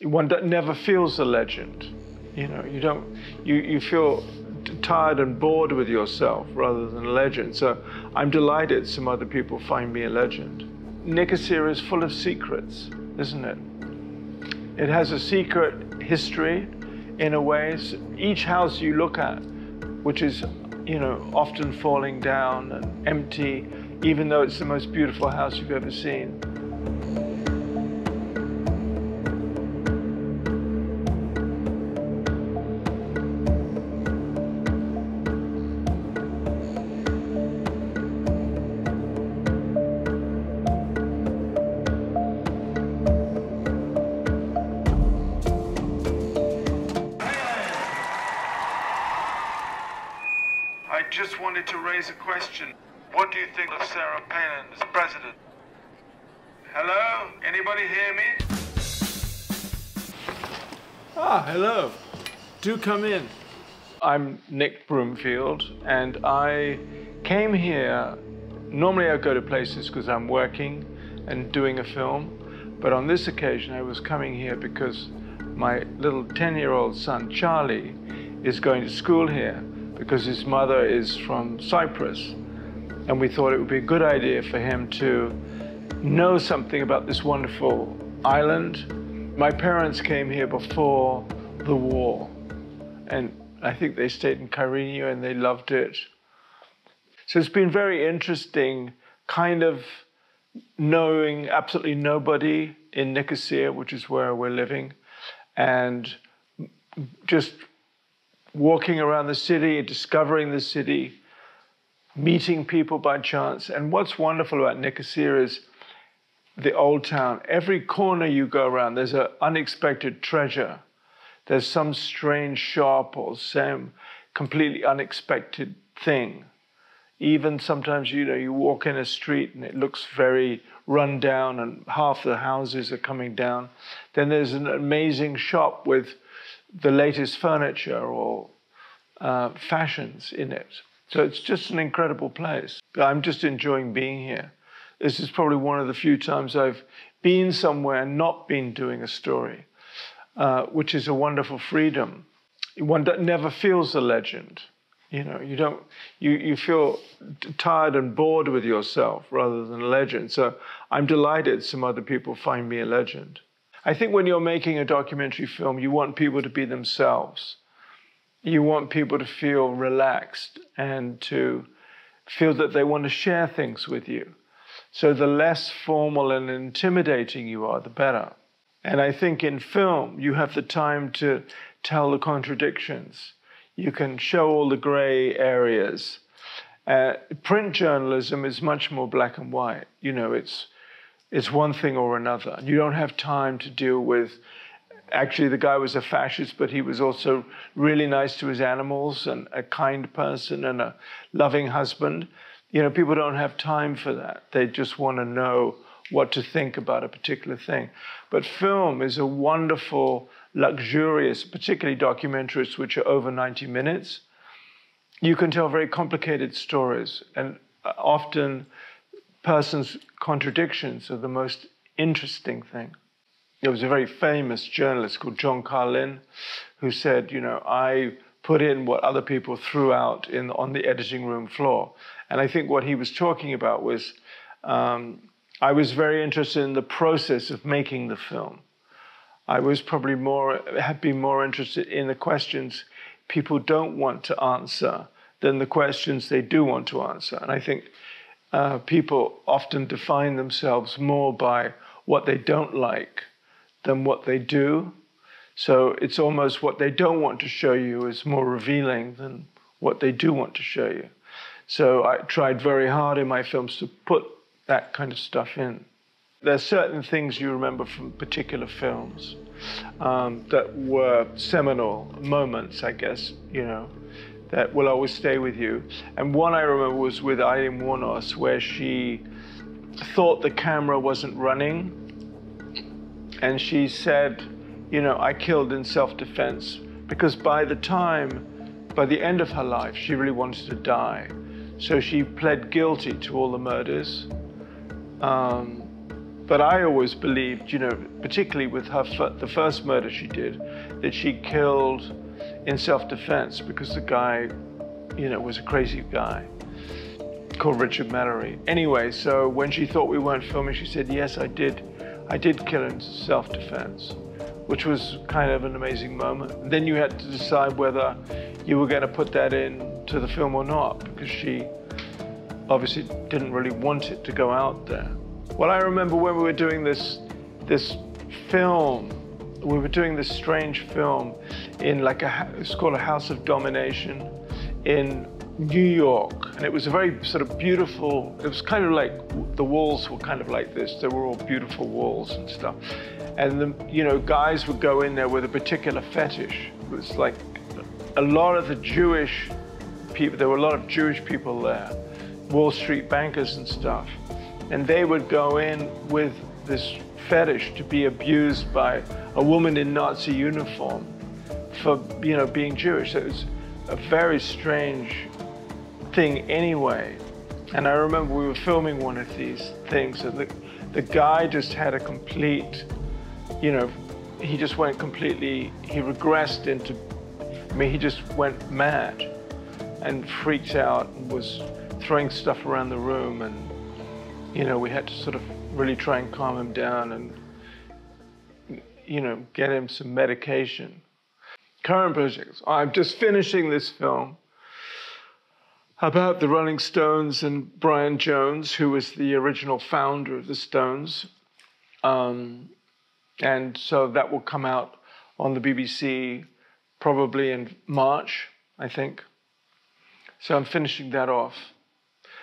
one that never feels a legend. You know, you feel tired and bored with yourself rather than a legend. So I'm delighted some other people find me a legend. Nicosia is full of secrets, isn't it? It has a secret history in a way. So each house you look at, which is, you know, often falling down and empty, even though it's the most beautiful house you've ever seen. I just wanted to raise a question. What do you think of Sarah Palin as president? Hello? Anybody hear me? Ah, hello. Do come in. I'm Nick Broomfield, and I came here. Normally I go to places because I'm working and doing a film, but on this occasion I was coming here because my little 10-year-old son, Charlie, is going to school here because his mother is from Cyprus. And we thought it would be a good idea for him to know something about this wonderful island. My parents came here before the war, and I think they stayed in Kyrenia and they loved it. So it's been very interesting kind of knowing absolutely nobody in Nicosia, which is where we're living, and just walking around the city, discovering the city, meeting people by chance. And what's wonderful about Nicosia is the old town. Every corner you go around, there's an unexpected treasure. There's some strange shop or some completely unexpected thing. Even sometimes, you know, you walk in a street and it looks very run down and half the houses are coming down. Then there's an amazing shop with the latest furniture or fashions in it. So it's just an incredible place. I'm just enjoying being here. This is probably one of the few times I've been somewhere and not been doing a story, which is a wonderful freedom. One that never feels a legend. You know, you feel tired and bored with yourself rather than a legend. So I'm delighted some other people find me a legend. I think when you're making a documentary film, you want people to be themselves. You want people to feel relaxed and to feel that they want to share things with you. So the less formal and intimidating you are, the better. And I think in film, you have the time to tell the contradictions. You can show all the gray areas. Print journalism is much more black and white. You know, it's one thing or another. You don't have time to deal with, actually the guy was a fascist, but he was also really nice to his animals and a kind person and a loving husband. You know, people don't have time for that. They just want to know what to think about a particular thing. But film is a wonderful, luxurious, particularly documentaries which are over 90 minutes. You can tell very complicated stories, and often person's contradictions are the most interesting thing. There was a very famous journalist called John Carlin who said, you know, I put in what other people threw out on the editing room floor. And I think what he was talking about was, I was very interested in the process of making the film. I was probably have been more interested in the questions people don't want to answer than the questions they do want to answer. And I think people often define themselves more by what they don't like than what they do. So it's almost what they don't want to show you is more revealing than what they do want to show you. So I tried very hard in my films to put that kind of stuff in. There are certain things you remember from particular films that were seminal moments, I guess, you know, that will always stay with you. And one I remember was with Eileen Wuornos, where she thought the camera wasn't running. And she said, you know, I killed in self-defense, because by the end of her life, she really wanted to die. So she pled guilty to all the murders. But I always believed, you know, particularly with her, the first murder she did, that she killed in self-defense because the guy, you know, was a crazy guy called Richard Mallory. Anyway, so when she thought we weren't filming, she said, yes, I did kill in self-defense, which was kind of an amazing moment. And then you had to decide whether you were going to put that into the film or not, because she obviously didn't really want it to go out there. Well, I remember when we were doing this film, we were doing this strange film in like it's called A House of Domination in New York. And it was a very sort of beautiful, it was kind of like, the walls were kind of like this. They were all beautiful walls and stuff. And you know, guys would go in there with a particular fetish. It was like a lot of the Jewish people, there were a lot of Jewish people there, Wall Street bankers and stuff. And they would go in with this fetish to be abused by a woman in Nazi uniform for, you know, being Jewish. So it was a very strange thing anyway. And I remember we were filming one of these things, and the guy just had a complete, you know, he just went completely, he regressed into, I mean, he just went mad and freaked out and was throwing stuff around the room. And you know, we had to sort of really try and calm him down and, you know, get him some medication. Current projects. I'm just finishing this film about the Rolling Stones and Brian Jones, who was the original founder of the Stones. And so that will come out on the BBC probably in March, I think. So I'm finishing that off.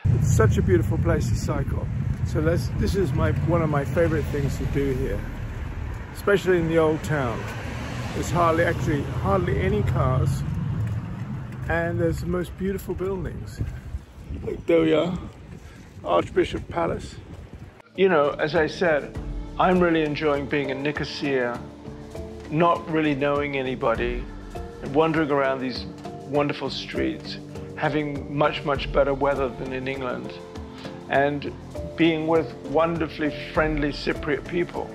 It's such a beautiful place to cycle. So this is one of my favorite things to do here, especially in the old town. There's hardly any cars, and there's the most beautiful buildings. Like there we are, Archbishop Palace. You know, as I said, I'm really enjoying being in Nicosia, not really knowing anybody, and wandering around these wonderful streets, having much, much better weather than in England, and being with wonderfully friendly Cypriot people.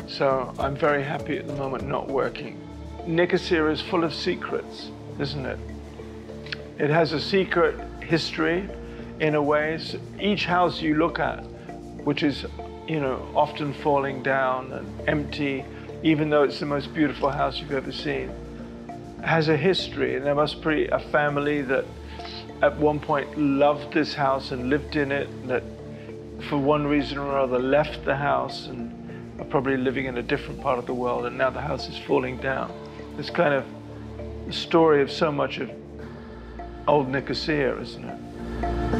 So I'm very happy at the moment not working. Nicosia is full of secrets, isn't it? It has a secret history in a way. So each house you look at, which is, you know, often falling down and empty, even though it's the most beautiful house you've ever seen, has a history. And there must be a family that at one point loved this house and lived in it, that for one reason or other left the house and are probably living in a different part of the world, and now the house is falling down. It's kind of the story of so much of old Nicosia, isn't it?